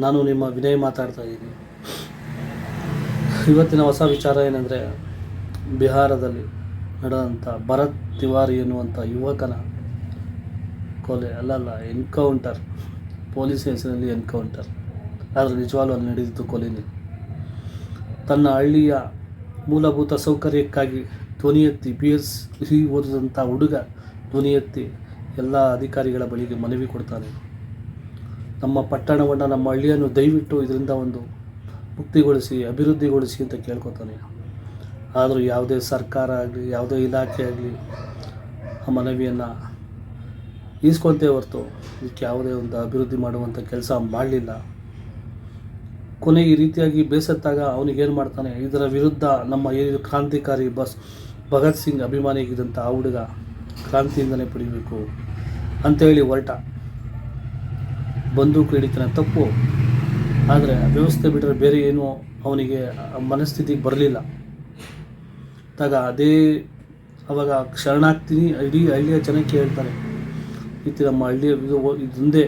ನಾನು ನಿಮ್ಮ ವಿನಯ್ ಮಾತಾಡ್ತಾ ಇದ್ದೀನಿ. ಇವತ್ತಿನ ಹೊಸ ವಿಚಾರ ಏನಂದರೆ, ಬಿಹಾರದಲ್ಲಿ ನಡೆದಂಥ ಭರತ್ ತಿವಾರಿ ಎನ್ನುವಂಥ ಯುವಕನ ಕೊಲೆ ಎನ್ಕೌಂಟರ್. ಪೊಲೀಸ್ ಹೆಸರಲ್ಲಿ ಎನ್ಕೌಂಟರ್, ಆದರೆ ನಿಜವಾಗ್ಲೂ ಅಲ್ಲಿ ನಡೆದಿದ್ದು ಕೊಲೆನೇ. ತನ್ನ ಹಳ್ಳಿಯ ಮೂಲಭೂತ ಸೌಕರ್ಯಕ್ಕಾಗಿ ಧ್ವನಿ ಎತ್ತಿ BSc ಓದಿದಂಥ ಹುಡುಗ ಧ್ವನಿ ಎತ್ತಿ ಎಲ್ಲ ಅಧಿಕಾರಿಗಳ ಬಳಿಗೆ ಮನವಿ ಕೊಡ್ತಾನೆ. ನಮ್ಮ ಪಟ್ಟಣವನ್ನು, ನಮ್ಮ ಹಳ್ಳಿಯನ್ನು ದಯವಿಟ್ಟು ಇದರಿಂದ ಒಂದು ಮುಕ್ತಿಗೊಳಿಸಿ, ಅಭಿವೃದ್ಧಿಗೊಳಿಸಿ ಅಂತ ಕೇಳ್ಕೊತಾನೆ. ಆದರೂ ಯಾವುದೇ ಸರ್ಕಾರ ಆಗಲಿ, ಯಾವುದೇ ಇಲಾಖೆ ಆಗಲಿ ಆ ಮನವಿಯನ್ನು ಈಸ್ಕೊಳ್ತೇ ಹೊರತು ಇದಕ್ಕೆ ಯಾವುದೇ ಒಂದು ಅಭಿವೃದ್ಧಿ ಮಾಡುವಂಥ ಕೆಲಸ ಮಾಡಲಿಲ್ಲ. ಕೊನೆಗೆ ಈ ರೀತಿಯಾಗಿ ಬೇಸತ್ತಾಗ ಅವನಿಗೇನು ಮಾಡ್ತಾನೆ, ಇದರ ವಿರುದ್ಧ ನಮ್ಮ ಕ್ರಾಂತಿಕಾರಿ ಭಗತ್ ಸಿಂಗ್ ಅಭಿಮಾನಿಯಾಗಿದ್ದಂಥ ಆ ಹುಡುಗ ಕ್ರಾಂತಿಯಿಂದಲೇ ಪಡಿಬೇಕು ಅಂಥೇಳಿ ಹೊರಟ. ಬಂದೂಕು ಹಿಡಿತಾನೆ, ತಪ್ಪು. ಆದರೆ ವ್ಯವಸ್ಥೆ ಬಿಟ್ಟರೆ ಬೇರೆ ಏನೂ ಅವನಿಗೆ ಮನಸ್ಥಿತಿಗೆ ಬರಲಿಲ್ಲ. ಅವಾಗ ಶರಣಾಗ್ತೀನಿ, ಇಡೀ ಹಳ್ಳಿಯ ಜನಕ್ಕೆ ಹೇಳ್ತಾನೆ, ಈ ನಮ್ಮ ಹಳ್ಳಿಯ ಇದೊಂದೇ